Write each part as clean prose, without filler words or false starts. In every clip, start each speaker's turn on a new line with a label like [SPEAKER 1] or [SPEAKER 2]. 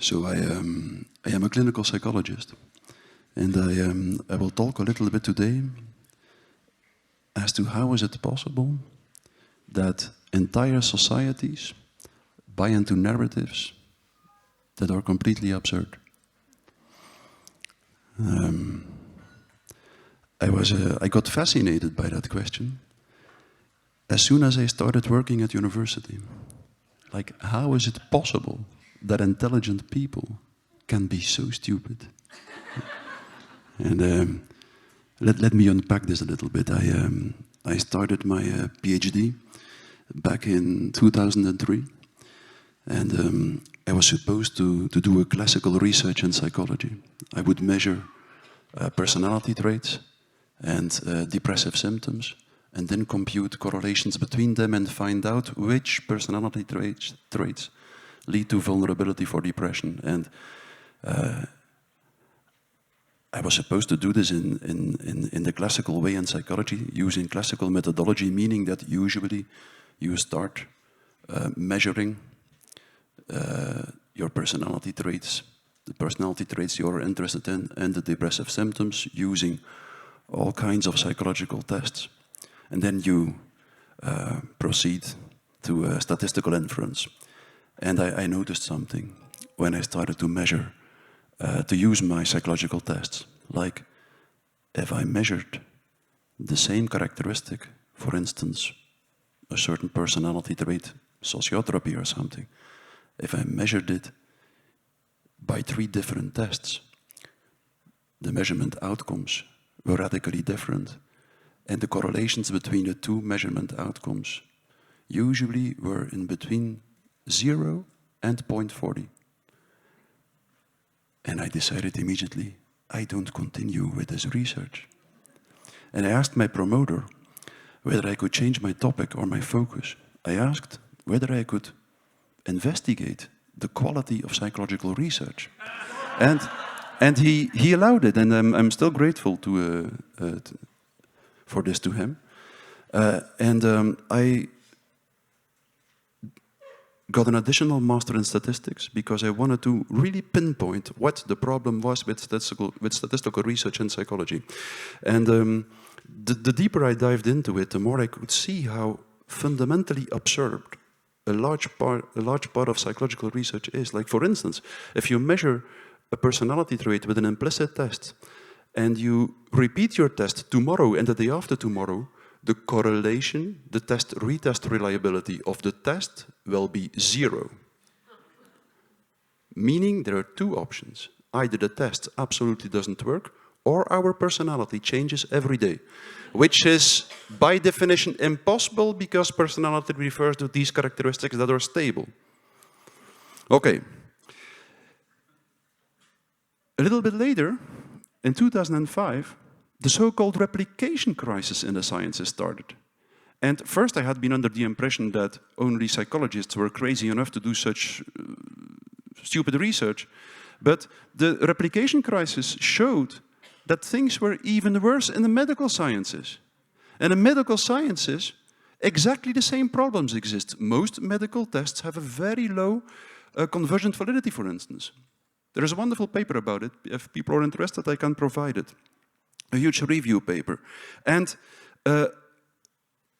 [SPEAKER 1] So I am a clinical psychologist, and I will talk a little bit today as to how is it possible that entire societies buy into narratives that are completely absurd. I got fascinated by that question as soon as I started working at university. Like, how is it possible that intelligent people can be so stupid? And let me unpack this a little bit. I started my PhD back in 2003, and I was supposed to do a classical research in psychology. I would measure personality traits and depressive symptoms, and then compute correlations between them and find out which personality traits lead to vulnerability for depression. And I was supposed to do this in the classical way in psychology, using classical methodology, meaning that usually you start measuring your personality traits, the personality traits you're interested in, and the depressive symptoms using all kinds of psychological tests. And then you proceed to statistical inference. And I noticed something when I started to measure, to use my psychological tests. Like, if I measured the same characteristic, for instance, a certain personality trait, sociotropy or something, if I measured it by 3 different tests, the measurement outcomes were radically different. And the correlations between the 2 measurement outcomes usually were in between 0 and 0.40. And I decided immediately, I don't continue with this research. And I asked my promoter whether I could change my topic or my focus. I asked whether I could investigate the quality of psychological research. And he allowed it, and I'm still grateful for this to him. I got an additional master in statistics because I wanted to really pinpoint what the problem was with statistical research in psychology. And the deeper I dived into it, the more I could see how fundamentally absurd a large part of psychological research is. Like, for instance, if you measure a personality trait with an implicit test, and you repeat your test tomorrow and the day after tomorrow, the correlation, the retest reliability of the test will be 0. Meaning there are 2 options. Either the test absolutely doesn't work, or our personality changes every day, which is by definition impossible because personality refers to these characteristics that are stable. Okay. A little bit later, in 2005, the so-called replication crisis in the sciences started. And first I had been under the impression that only psychologists were crazy enough to do such stupid research. But the replication crisis showed that things were even worse in the medical sciences. And in medical sciences, exactly the same problems exist. Most medical tests have a very low convergent validity, for instance. There is a wonderful paper about it. If people are interested, I can provide it. A huge review paper. And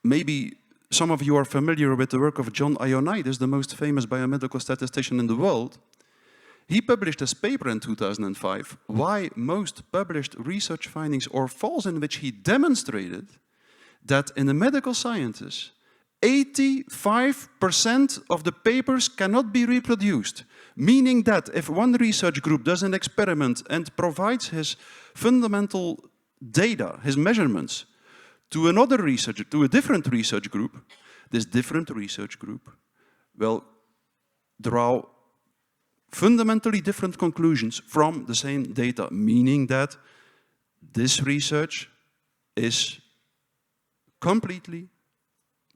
[SPEAKER 1] maybe some of you are familiar with the work of John Ioannidis, the most famous biomedical statistician in the world. He published this paper in 2005, why most published research findings are false, in which he demonstrated that in the medical sciences, 85% of the papers cannot be reproduced. Meaning that if one research group does an experiment and provides his fundamental data, his measurements, to another researcher, to a different research group, this different research group will draw fundamentally different conclusions from the same data, meaning that this research is completely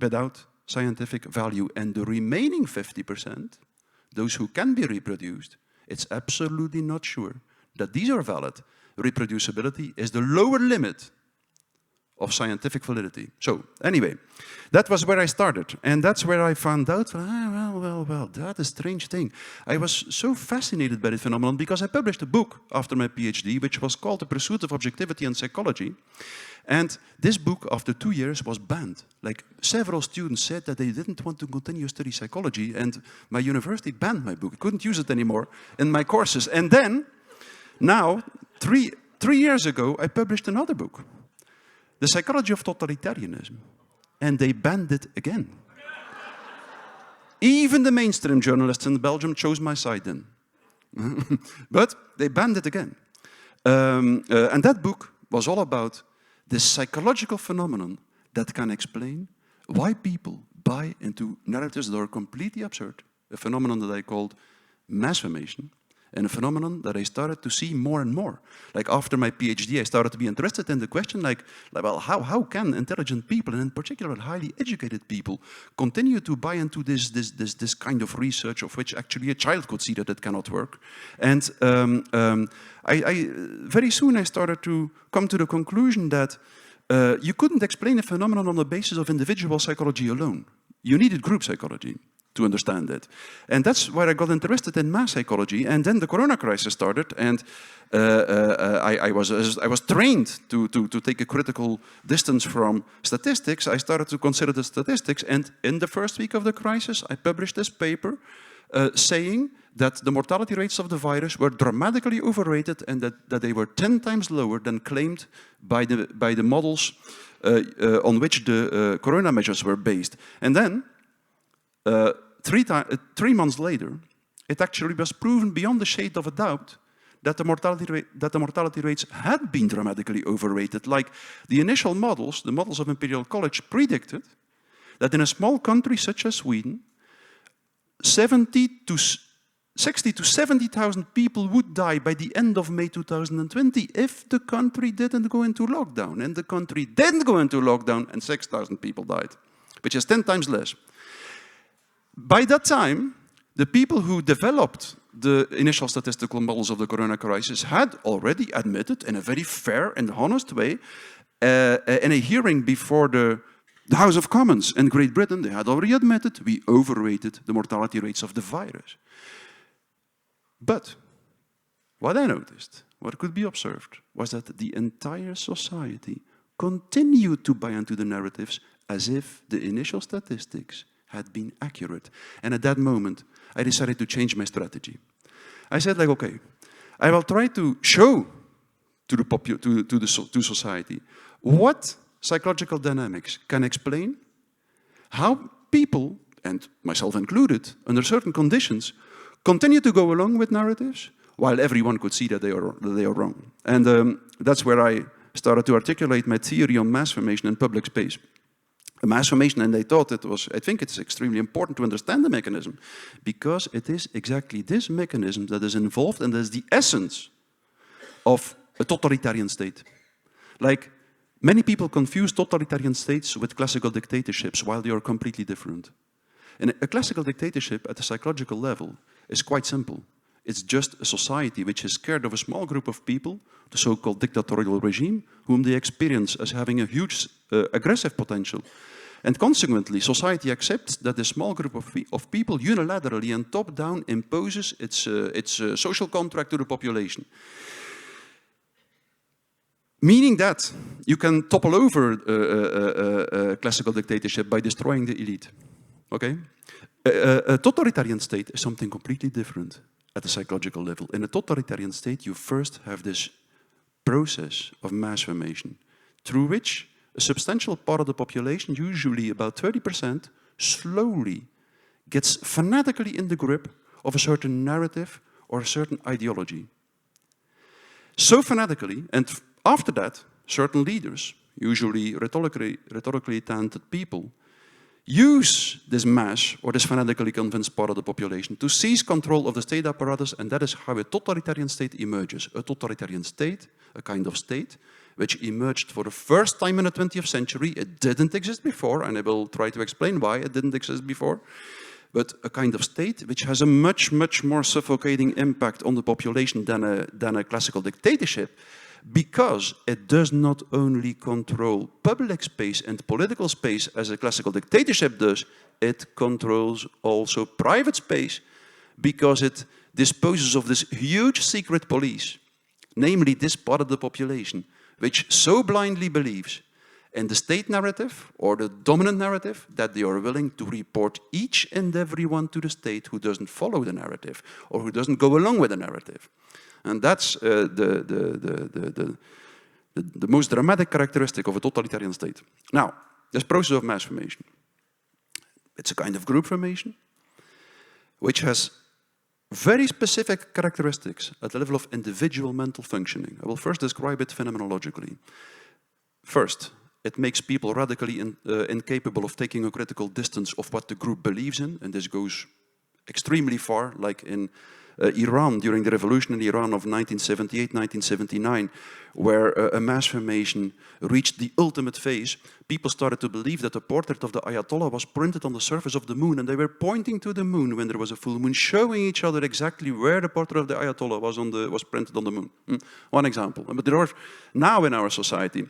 [SPEAKER 1] without scientific value, and the remaining 50%, those who can be reproduced, it's absolutely not sure that these are valid. Reproducibility is the lower limit of scientific validity. So, anyway, that was where I started. And that's where I found out, well, that's a strange thing. I was so fascinated by the phenomenon because I published a book after my PhD, which was called The Pursuit of Objectivity in Psychology. And this book, after 2 years, was banned. Like, several students said that they didn't want to continue study psychology, and my university banned my book. I couldn't use it anymore in my courses. And then, now, three years ago, I published another book, The Psychology of Totalitarianism, and they banned it again. Even the mainstream journalists in Belgium chose my side then. But they banned it again. And that book was all about this psychological phenomenon that can explain why people buy into narratives that are completely absurd, a phenomenon that I called mass formation, and a phenomenon that I started to see more and more. Like after my PhD, I started to be interested in the question, well, how can intelligent people, and in particular highly educated people, continue to buy into this kind of research of which actually a child could see that it cannot work? And very soon I started to come to the conclusion that you couldn't explain a phenomenon on the basis of individual psychology alone. You needed group psychology to understand it. And that's where I got interested in mass psychology. And then the corona crisis started, and I was trained to take a critical distance from statistics. I started to consider the statistics, and in the first week of the crisis, I published this paper saying that the mortality rates of the virus were dramatically overrated and that they were 10 times lower than claimed by the models on which the corona measures were based. And then, 3 months later, it actually was proven beyond the shade of a doubt that the mortality rates had been dramatically overrated. Like the initial models, the models of Imperial College predicted that in a small country such as Sweden, 60 to 70,000 people would die by the end of May 2020 if the country didn't go into lockdown. And the country didn't go into lockdown and 6,000 people died, which is 10 times less. By that time, the people who developed the initial statistical models of the corona crisis had already admitted in a very fair and honest way in a hearing before the House of Commons in Great Britain, they had already admitted we overrated the mortality rates of the virus. But what I noticed, what could be observed, was that the entire society continued to buy into the narratives as if the initial statistics had been accurate. And at that moment, I decided to change my strategy. I said, like, okay, I will try to show to society what psychological dynamics can explain how people, and myself included, under certain conditions, continue to go along with narratives while everyone could see that they are wrong. And that's where I started to articulate my theory on mass formation in public space. Mass formation, and I think it's extremely important to understand the mechanism, because it is exactly this mechanism that is involved and that is the essence of a totalitarian state. Like, many people confuse totalitarian states with classical dictatorships, while they are completely different. And a classical dictatorship at the psychological level is quite simple. It's just a society which is scared of a small group of people, the so-called dictatorial regime, whom they experience as having a huge aggressive potential. And consequently, society accepts that a small group of people unilaterally and top-down imposes its social contract to the population. Meaning that you can topple over a classical dictatorship by destroying the elite. Okay? A totalitarian state is something completely different at the psychological level. In a totalitarian state, you first have this process of mass formation, through which a substantial part of the population, usually about 30%, slowly gets fanatically in the grip of a certain narrative or a certain ideology. So fanatically, and after that, certain leaders, usually rhetorically talented people, use this mass or this fanatically convinced part of the population to seize control of the state apparatus, and that is how a totalitarian state emerges. A totalitarian state, a kind of state, which emerged for the first time in the 20th century. It didn't exist before, and I will try to explain why it didn't exist before. But a kind of state which has a much, much more suffocating impact on the population than a classical dictatorship. because it does not only control public space and political space as a classical dictatorship does, it controls also private space, because it disposes of this huge secret police, namely this part of the population, which so blindly believes in the state narrative or the dominant narrative that they are willing to report each and every one to the state who doesn't follow the narrative or who doesn't go along with the narrative. And that's the most dramatic characteristic of a totalitarian state. Now, this process of mass formation, it's a kind of group formation which has very specific characteristics at the level of individual mental functioning. I will first describe it phenomenologically. First, it makes people radically incapable of taking a critical distance of what the group believes in, and this goes extremely far, like in Iran, during the revolution in Iran of 1978, 1979, where a mass formation reached the ultimate phase. People started to believe that the portrait of the Ayatollah was printed on the surface of the moon, and they were pointing to the moon when there was a full moon, showing each other exactly where the portrait of the Ayatollah was printed on the moon. One example. But there are now in our society,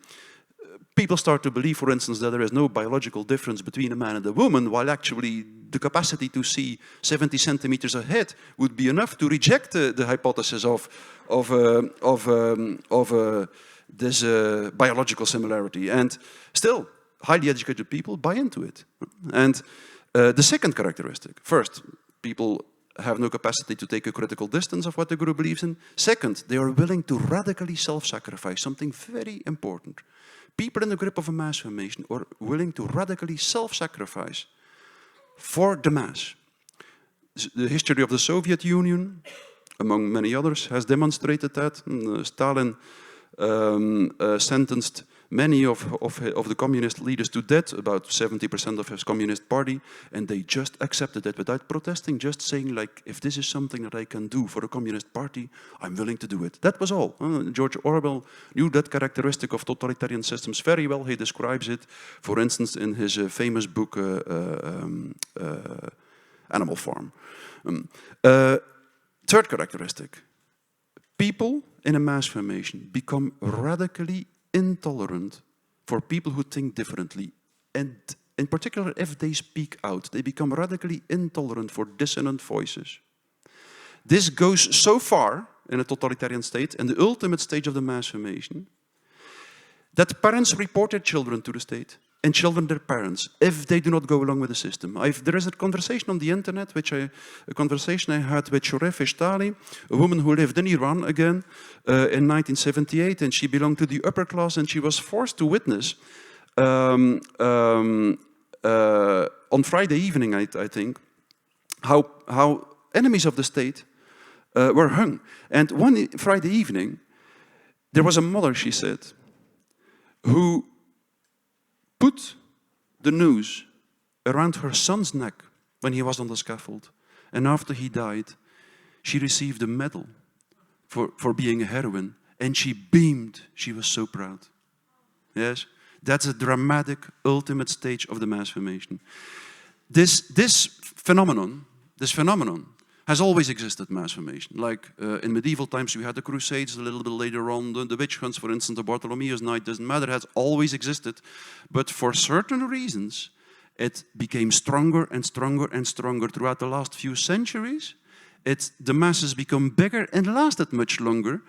[SPEAKER 1] people start to believe, for instance, that there is no biological difference between a man and a woman, while actually the capacity to see 70 centimeters ahead would be enough to reject the hypothesis of this biological similarity. And still, highly educated people buy into it. And the second characteristic, first, people have no capacity to take a critical distance of what the group believes in. Second, they are willing to radically self-sacrifice, something very important. People in the grip of a mass formation are willing to radically self-sacrifice for the mass. The history of the Soviet Union, among many others, has demonstrated that. Stalin sentenced many of the communist leaders to death, about 70% of his communist party, and they just accepted it without protesting, just saying, like, if this is something that I can do for a communist party, I'm willing to do it. That was all. George Orwell knew that characteristic of totalitarian systems very well. He describes it, for instance, in his famous book, Animal Farm. Third characteristic, people in a mass formation become radically intolerant for people who think differently, and in particular if they speak out, they become radically intolerant for dissonant voices. This goes so far in a totalitarian state, in the ultimate stage of the mass formation, that parents report their children to the state and children their parents if they do not go along with the system. There is a conversation on the internet, a conversation I had with Shoref Eshtali, a woman who lived in Iran again in 1978, and she belonged to the upper class, and she was forced to witness on Friday evening, I think, how enemies of the state were hung. And one Friday evening, there was a mother, she said, who put the noose around her son's neck when he was on the scaffold. And after he died, she received a medal for being a heroine. And she beamed. She was so proud. Yes, that's a dramatic, ultimate stage of the mass formation. This phenomenon has always existed, mass formation. Like in medieval times, we had the Crusades, a little bit later on, the witch hunts, for instance, the Bartholomeo's Night, doesn't matter, has always existed. But for certain reasons, it became stronger and stronger and stronger throughout the last few centuries. The masses become bigger and lasted much longer.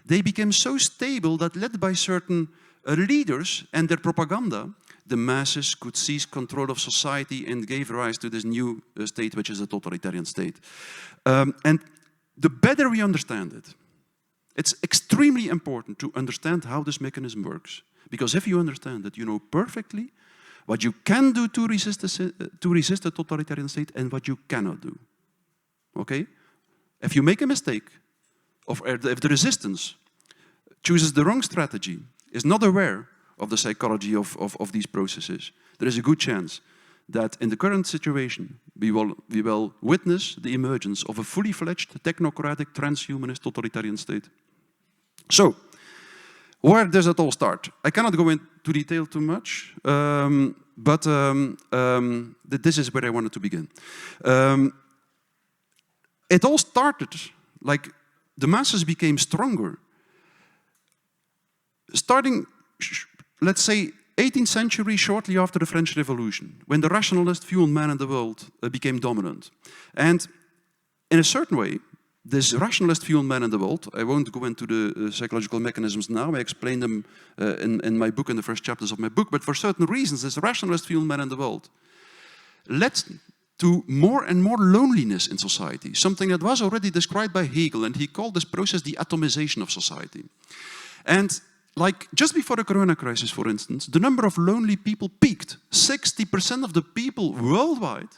[SPEAKER 1] They became so stable that, led by certain leaders and their propaganda, the masses could seize control of society and gave rise to this new state, which is a totalitarian state. And the better we understand it, it's extremely important to understand how this mechanism works. Because if you understand it, you know perfectly what you can do to resist a totalitarian state and what you cannot do. Okay? If you make a mistake, if the resistance chooses the wrong strategy, is not aware of the psychology of these processes, there is a good chance that in the current situation we will witness the emergence of a fully fledged, technocratic, transhumanist totalitarian state. So, where does it all start? I cannot go into detail too much, but this is where I wanted to begin. It all started, like, the masses became stronger starting, let's say, 18th century, shortly after the French Revolution, when the rationalist view on man and the world became dominant. And in a certain way, this rationalist view on man and the world, I won't go into the psychological mechanisms now, I explain them in my book, in the first chapters of my book, but for certain reasons, this rationalist view on man and the world led to more and more loneliness in society, something that was already described by Hegel, and he called this process the atomization of society. And like just before the corona crisis, for instance, the number of lonely people peaked. 60% of the people worldwide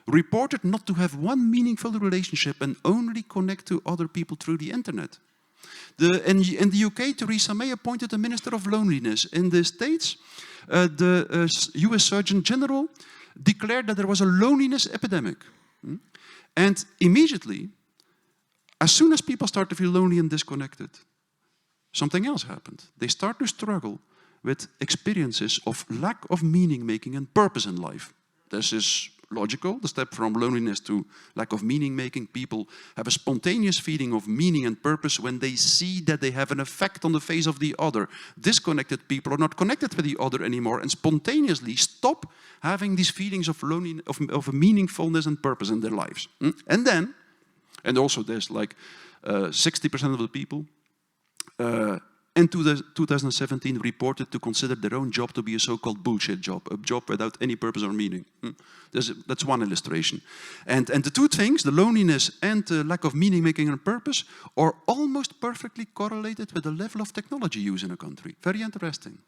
[SPEAKER 1] reported not to have one meaningful relationship and only connect to other people through the internet. In the UK, Theresa May appointed a Minister of Loneliness. In the States, the US Surgeon General declared that there was a loneliness epidemic. And immediately, as soon as people start to feel lonely and disconnected, something else happened. They start to struggle with experiences of lack of meaning-making and purpose in life. This is logical, the step from loneliness to lack of meaning-making. People have a spontaneous feeling of meaning and purpose when they see that they have an effect on the face of the other. Disconnected people are not connected with the other anymore and spontaneously stop having these feelings of loneliness, of meaningfulness and purpose in their lives. And then, and also there's like 60% of the people in 2017 reported to consider their own job to be a so-called bullshit job, a job without any purpose or meaning. That's one illustration. And the two things, the loneliness and the lack of meaning making and purpose, are almost perfectly correlated with the level of technology use in a country. Very interesting.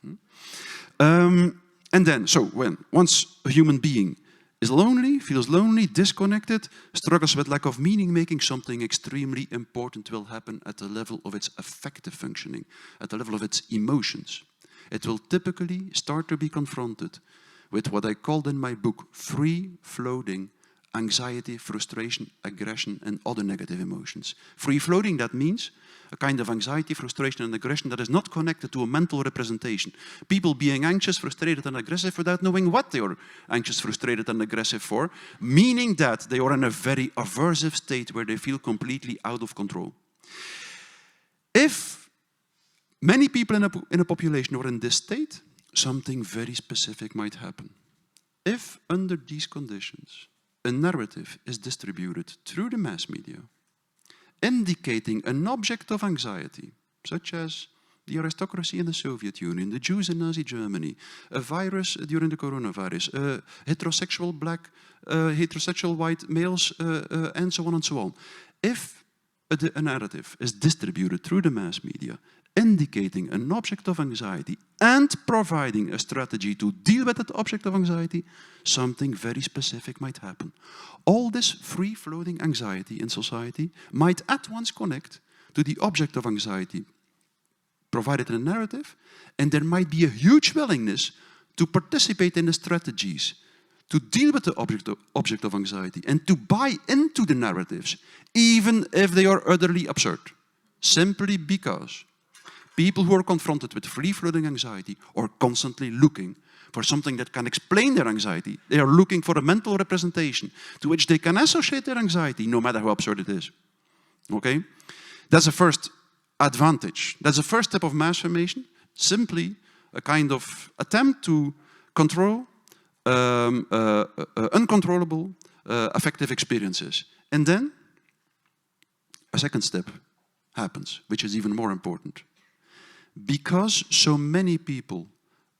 [SPEAKER 1] And then, so once a human being is lonely, feels lonely, disconnected, struggles with lack of meaning-making, something extremely important will happen at the level of its affective functioning, at the level of its emotions. It will typically start to be confronted with what I called in my book free-floating anxiety, frustration, aggression, and other negative emotions. Free-floating, that means a kind of anxiety, frustration, and aggression that is not connected to a mental representation. People being anxious, frustrated, and aggressive without knowing what they are anxious, frustrated, and aggressive for, meaning that they are in a very aversive state where they feel completely out of control. If many people in a population are in this state, something very specific might happen. If under these conditions, a narrative is distributed through the mass media, indicating an object of anxiety, such as the aristocracy in the Soviet Union, the Jews in Nazi Germany, a virus during the coronavirus, heterosexual black, heterosexual white males, and so on and so on. If a narrative is distributed through the mass media, indicating an object of anxiety and providing a strategy to deal with that object of anxiety, something very specific might happen. All this free-floating anxiety in society might at once connect to the object of anxiety provided in a narrative, and there might be a huge willingness to participate in the strategies to deal with the object of anxiety and to buy into the narratives, even if they are utterly absurd, simply because people who are confronted with free-floating anxiety are constantly looking for something that can explain their anxiety. They are looking for a mental representation to which they can associate their anxiety, no matter how absurd it is. Okay? That's the first advantage. That's the first step of mass formation, simply a kind of attempt to control uncontrollable affective experiences. And then a second step happens, which is even more important. Because so many people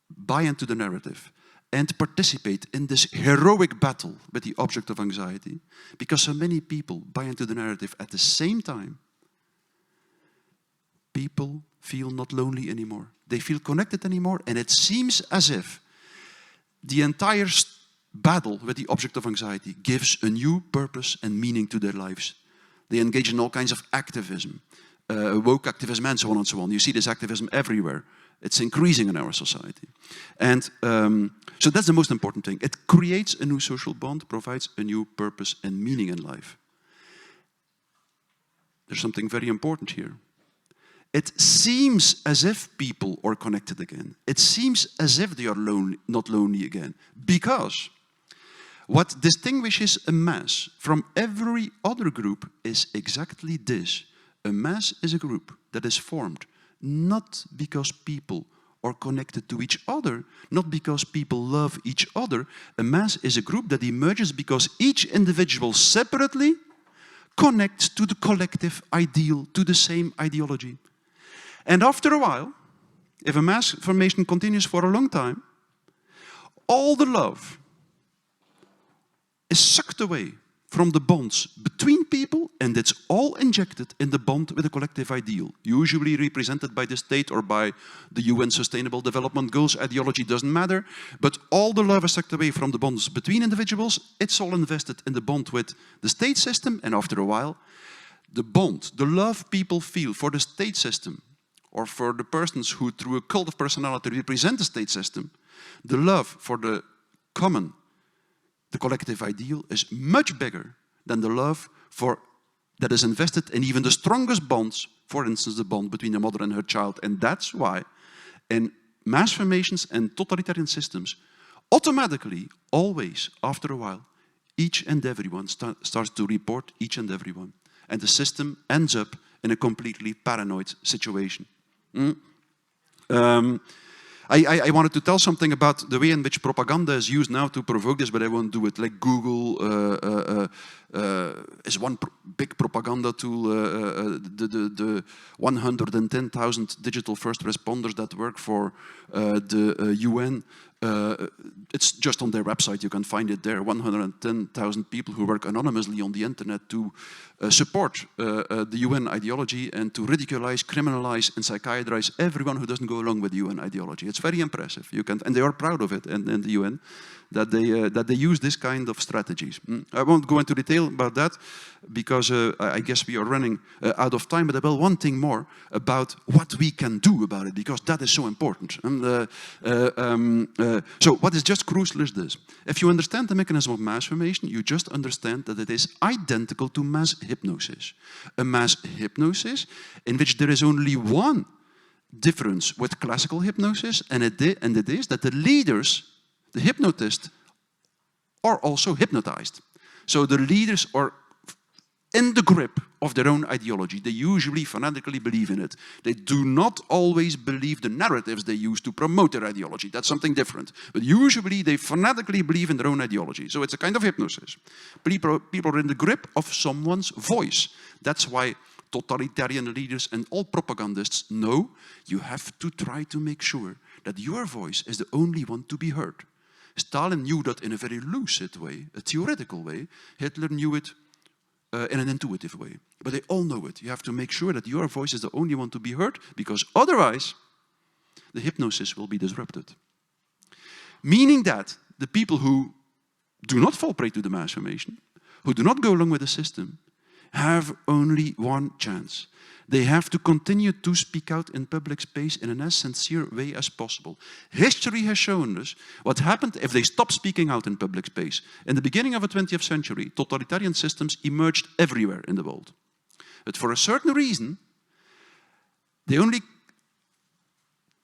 [SPEAKER 1] buy into the narrative and participate in this heroic battle with the object of anxiety, because so many people buy into the narrative at the same time, people feel not lonely anymore. They feel connected anymore, and it seems as if the entire battle with the object of anxiety gives a new purpose and meaning to their lives. They engage in all kinds of activism, woke activism, and so on and so on. You see this activism everywhere. It's increasing in our society. And so that's the most important thing. It creates a new social bond, provides a new purpose and meaning in life. There's something very important here. It seems as if people are connected again. It seems as if they are not lonely again. Because what distinguishes a mass from every other group is exactly this. A mass is a group that is formed not because people are connected to each other, not because people love each other. A mass is a group that emerges because each individual separately connects to the collective ideal, to the same ideology. And after a while, if a mass formation continues for a long time, all the love is sucked away from the bonds between people, and it's all injected in the bond with a collective ideal, usually represented by the state or by the UN Sustainable Development Goals. Ideology doesn't matter, but all the love is sucked away from the bonds between individuals. It's all invested in the bond with the state system, and after a while, the bond, the love people feel for the state system, or for the persons who, through a cult of personality, represent the state system, the love for the common, the collective ideal, is much bigger than the love that is invested in even the strongest bonds, for instance, the bond between a mother and her child. And that's why in mass formations and totalitarian systems, automatically, always, after a while, each and everyone starts to report each and everyone. And the system ends up in a completely paranoid situation. I wanted to tell something about the way in which propaganda is used now to provoke this, but I won't do it. Like Google is one big propaganda tool. The 110,000 digital first responders that work for the UN, it's just on their website, you can find it there. 110,000 people who work anonymously on the internet to support the UN ideology and to ridiculize, criminalize and psychiatrize everyone who doesn't go along with the UN ideology. It's very impressive. And they are proud of it in the UN, that they use this kind of strategies. I won't go into detail about that because I guess we are running out of time, but I will one thing more about what we can do about it, because that is so important. So what is just crucial is this. If you understand the mechanism of mass formation, you just understand that it is identical to mass hypnosis. A mass hypnosis in which there is only one difference with classical hypnosis, and it is that the leaders, the hypnotists, are also hypnotized. So the leaders are in the grip of their own ideology. They usually fanatically believe in it. They do not always believe the narratives they use to promote their ideology. That's something different. But usually they fanatically believe in their own ideology. So it's a kind of hypnosis. People are in the grip of someone's voice. That's why totalitarian leaders and all propagandists know you have to try to make sure that your voice is the only one to be heard. Stalin knew that in a very lucid way, a theoretical way. Hitler knew it in an intuitive way. But they all know it. You have to make sure that your voice is the only one to be heard, because otherwise the hypnosis will be disrupted. Meaning that the people who do not fall prey to the mass formation, who do not go along with the system, have only one chance. They have to continue to speak out in public space in an as sincere way as possible. History has shown us what happened if they stopped speaking out in public space. In the beginning of the 20th century, totalitarian systems emerged everywhere in the world. But for a certain reason, they only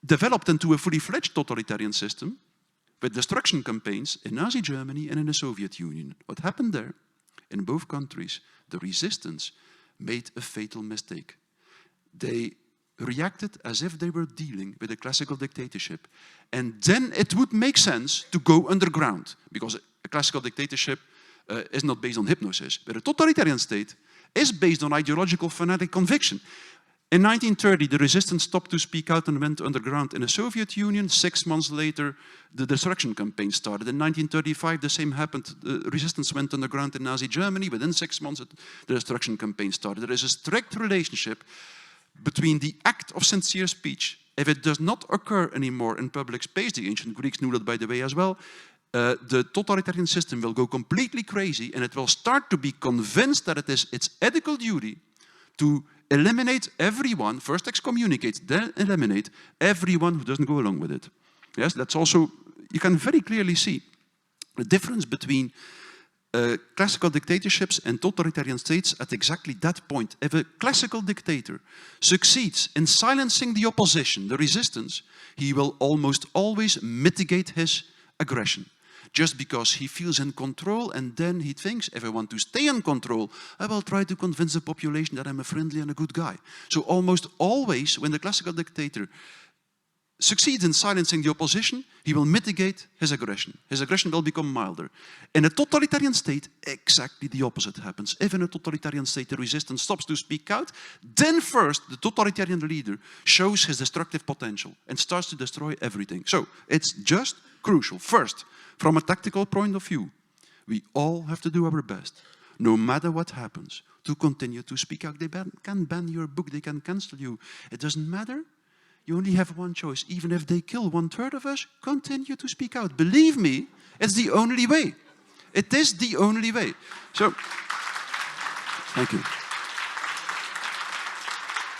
[SPEAKER 1] developed into a fully-fledged totalitarian system with destruction campaigns in Nazi Germany and in the Soviet Union. What happened there? In both countries, the resistance made a fatal mistake. They reacted as if they were dealing with a classical dictatorship. And then it would make sense to go underground, because a classical dictatorship is not based on hypnosis, but a totalitarian state is based on ideological fanatic conviction. In 1930, the resistance stopped to speak out and went underground in the Soviet Union. 6 months later, the destruction campaign started. In 1935, the same happened. The resistance went underground in Nazi Germany. Within 6 months, the destruction campaign started. There is a strict relationship between the act of sincere speech. If it does not occur anymore in public space, the ancient Greeks knew that, by the way, as well, the totalitarian system will go completely crazy, and it will start to be convinced that it is its ethical duty to eliminate everyone, first excommunicate, then eliminate everyone who doesn't go along with it. Yes, that's also, you can very clearly see the difference between classical dictatorships and totalitarian states at exactly that point. If a classical dictator succeeds in silencing the opposition, the resistance, he will almost always mitigate his aggression. just because he feels in control, and then he thinks, if I want to stay in control, I will try to convince the population that I'm a friendly and a good guy. So almost always, when the classical dictator succeeds in silencing the opposition, he will mitigate his aggression. His aggression will become milder. In a totalitarian state, exactly the opposite happens. If in a totalitarian state the resistance stops to speak out, then first the totalitarian leader shows his destructive potential and starts to destroy everything. So it's just crucial. First, from a tactical point of view, we all have to do our best, no matter what happens, to continue to speak out. They can ban your book, they can cancel you. It doesn't matter. You only have one choice. Even if they kill 1/3 of us, continue to speak out. Believe me, it's the only way. It is the only way. So, thank you.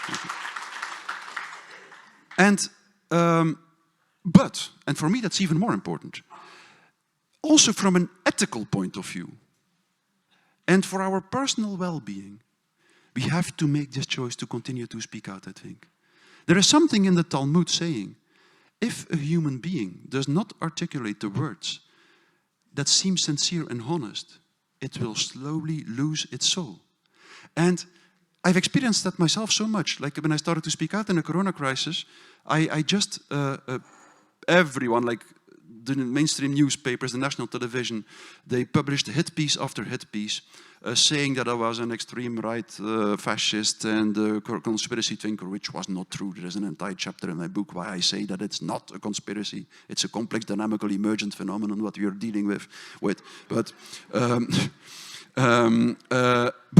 [SPEAKER 1] Thank you. And, and for me that's even more important, also from an ethical point of view, and for our personal well-being, we have to make this choice to continue to speak out, I think. There is something in the Talmud saying, if a human being does not articulate the words that seem sincere and honest, it will slowly lose its soul. And I've experienced that myself so much. Like when I started to speak out in the corona crisis, I just, everyone, like the mainstream newspapers, the national television, they published hit piece after hit piece, saying that I was an extreme right fascist and a conspiracy thinker, which was not true. There is an entire chapter in my book why I say that it's not a conspiracy. It's a complex, dynamical, emergent phenomenon what we are dealing with. But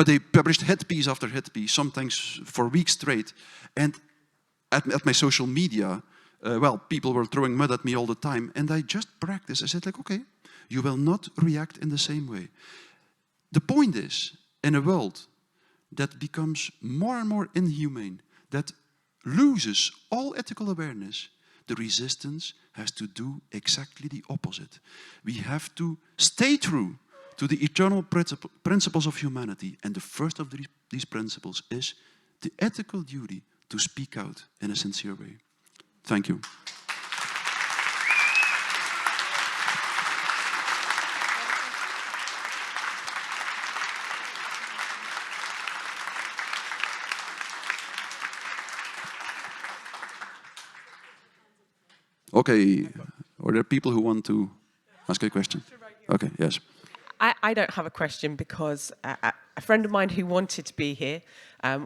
[SPEAKER 1] they published hit piece after hit piece, sometimes for weeks straight. And at my social media, well, people were throwing mud at me all the time, and I just practiced. I said, like, okay, you will not react in the same way. The point is, in a world that becomes more and more inhumane, that loses all ethical awareness, the resistance has to do exactly the opposite. We have to stay true to the eternal principles of humanity, and the first of these principles is the ethical duty to speak out in a sincere way. Thank you. Okay, are there people who want to ask a question? Okay, yes.
[SPEAKER 2] I don't have a question because a friend of mine who wanted to be here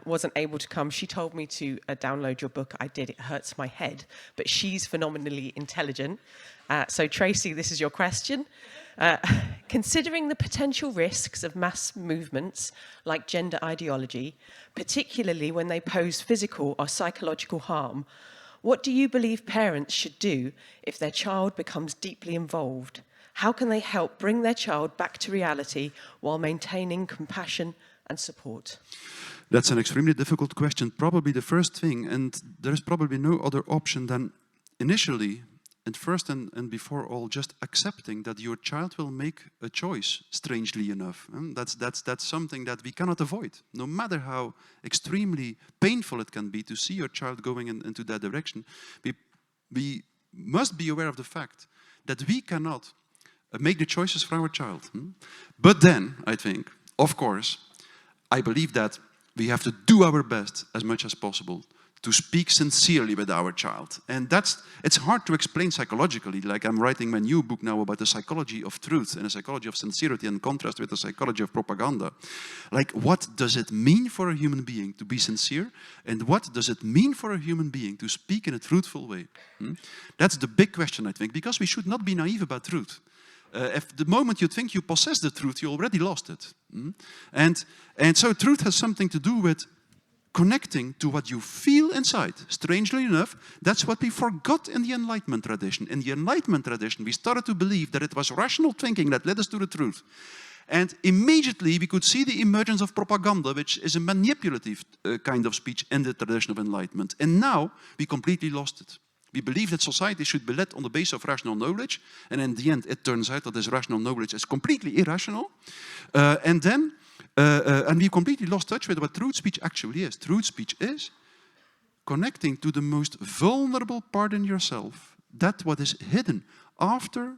[SPEAKER 2] wasn't able to come. She told me to download your book. I did. It hurts my head. But she's phenomenally intelligent. So Tracy, this is your question. Considering the potential risks of mass movements like gender ideology, particularly when they pose physical or psychological harm, what do you believe parents should do if their child becomes deeply involved? How can they help bring their child back to reality while maintaining compassion and support?
[SPEAKER 1] That's an extremely difficult question. Probably the first thing, and there is probably no other option than initially, and first and before all, just accepting that your child will make a choice, strangely enough. That's something that we cannot avoid. No matter how extremely painful it can be to see your child going into that direction, we must be aware of the fact that we cannot make the choices for our child. But then, I think, of course, I believe that we have to do our best as much as possible to speak sincerely with our child. And it's hard to explain psychologically. Like I'm writing my new book now about the psychology of truth and the psychology of sincerity in contrast with the psychology of propaganda. Like, what does it mean for a human being to be sincere? And what does it mean for a human being to speak in a truthful way? That's the big question, I think, because we should not be naive about truth. If the moment you think you possess the truth, you already lost it. And so truth has something to do with connecting to what you feel inside. Strangely enough, that's what we forgot in the Enlightenment tradition. In the Enlightenment tradition, we started to believe that it was rational thinking that led us to the truth. And immediately we could see the emergence of propaganda, which is a manipulative kind of speech in the tradition of Enlightenment. And now we completely lost it. We believe that society should be led on the basis of rational knowledge, and in the end it turns out that this rational knowledge is completely irrational. And we completely lost touch with what truth speech actually is. Truth speech is connecting to the most vulnerable part in yourself, that what is hidden after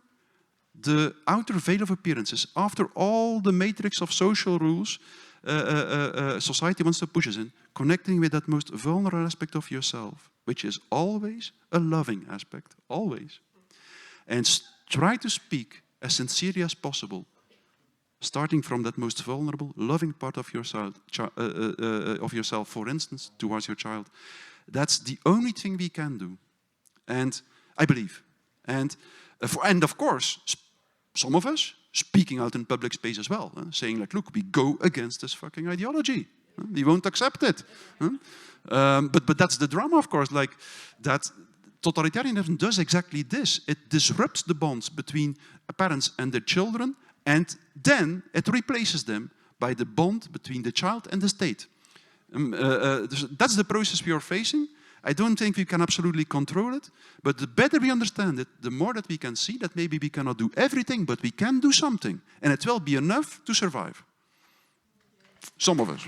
[SPEAKER 1] the outer veil of appearances, after all the matrix of social rules society wants to push us in, connecting with that most vulnerable aspect of yourself, which is always a loving aspect, always. And try to speak as sincerely as possible, starting from that most vulnerable, loving part of yourself, for instance, towards your child. That's the only thing we can do, and I believe. And of course, some of us speaking out in public space as well, saying like, look, we go against this fucking ideology. We won't accept it. But that's the drama, of course, like that totalitarianism does exactly this. It disrupts the bonds between parents and their children, and then it replaces them by the bond between the child and the state. That's the process we are facing. I don't think we can absolutely control it, but the better we understand it, the more that we can see that maybe we cannot do everything, but we can do something, and it will be enough to survive. Some of us.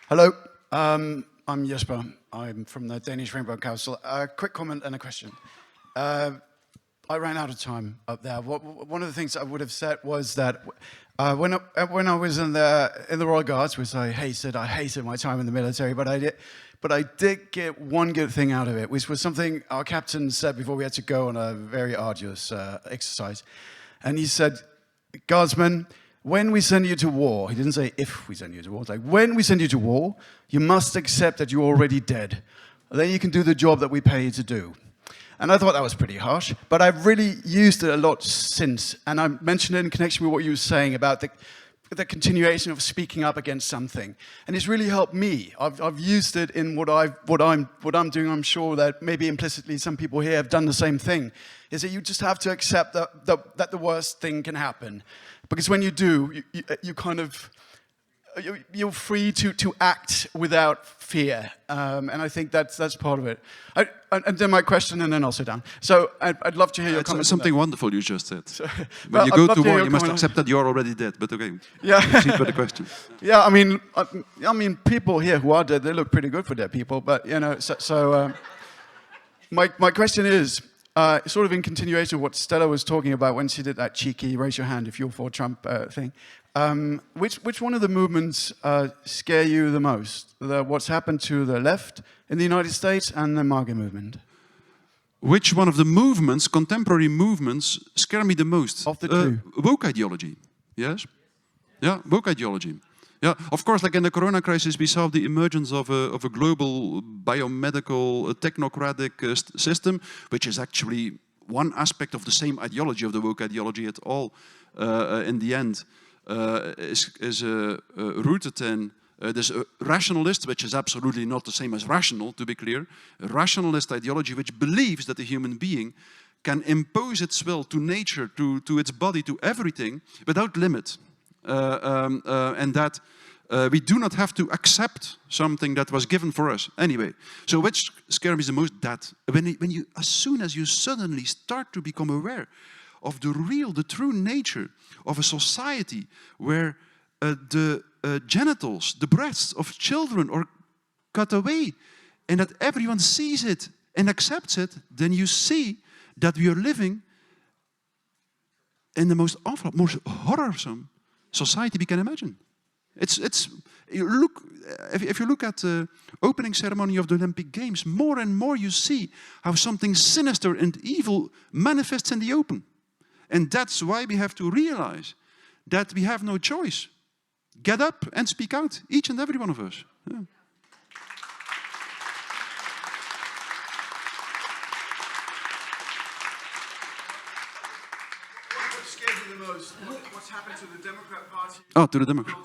[SPEAKER 3] Hello, I'm Jesper. I'm from the Danish Rainbow Council. A quick comment and a question. I ran out of time up there. One of the things I would have said was that when I was in the Royal Guards, which I hated my time in the military, but I did get one good thing out of it, which was something our captain said before we had to go on a very arduous exercise. And he said, Guardsmen, when we send you to war, he didn't say if we send you to war, it's like when we send you to war, you must accept that you're already dead. Then you can do the job that we pay you to do. And I thought that was pretty harsh, but I've really used it a lot since. And I mentioned it in connection with what you were saying about the continuation of speaking up against something. And it's really helped me. I've used it in what I'm doing. I'm sure that maybe implicitly some people here have done the same thing. Is that you just have to accept that the worst thing can happen. Because when you do, you're free to act without fear, and I think that's part of it. And then my question, and then I'll sit down. So I'd love to hear your comments.
[SPEAKER 1] Something wonderful you just said. So, when you go to war, you must accept that you're already dead. But okay,
[SPEAKER 3] yeah.
[SPEAKER 1] Proceed with the question.
[SPEAKER 3] Yeah, I mean, people here who are dead, they look pretty good for dead people. But you know, my question is. Sort of in continuation of what Stella was talking about when she did that cheeky raise your hand if you're for Trump thing. Which one of the movements scare you the most? What's happened to the left in the United States and the MAGA movement?
[SPEAKER 1] Which one of the movements, contemporary movements, scare me the most?
[SPEAKER 3] Of the two.
[SPEAKER 1] Woke ideology, yes? Yeah, woke ideology. Yeah, of course, like in the corona crisis, we saw the emergence of a global biomedical technocratic system, which is actually one aspect of the same ideology, of the woke ideology at all, in the end, is rooted in this rationalist, which is absolutely not the same as rational, to be clear, a rationalist ideology which believes that the human being can impose its will to nature, to its body, to everything, without limit. And that we do not have to accept something that was given for us anyway. So which scares me the most? That as soon as you suddenly start to become aware of the true nature of a society where the genitals, the breasts of children are cut away, and that everyone sees it and accepts it, then you see that we are living in the most awful, most horrorsome society we can imagine. If you look at the opening ceremony of the Olympic Games, more and more you see how something sinister and evil manifests in the open. And that's why we have to realize that we have no choice. Get up and speak out, each and every one of us. Yeah.
[SPEAKER 3] What's happened to the Democrat Party?
[SPEAKER 1] Oh, to the Democrat.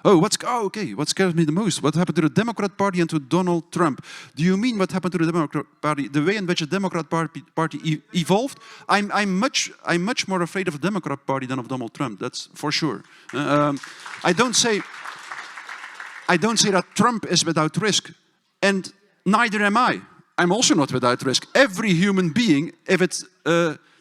[SPEAKER 1] Okay. What scares me the most? What happened to the Democrat Party and to Donald Trump? Do you mean what happened to the Democrat Party? The way in which the Democrat Party evolved? I'm much more afraid of the Democrat Party than of Donald Trump. That's for sure. I don't say that Trump is without risk, and neither am I. I'm also not without risk. Every human being, if it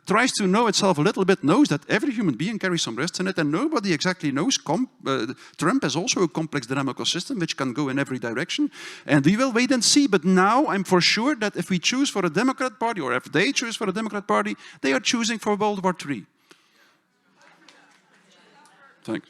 [SPEAKER 1] tries to know itself a little bit knows that every human being carries some risks in it, and nobody exactly knows. Trump has also a complex dynamical system which can go in every direction, and we will wait and see. But now I'm for sure that if we choose for a Democrat Party, or if they choose for a Democrat Party, they are choosing for World War III. Thanks.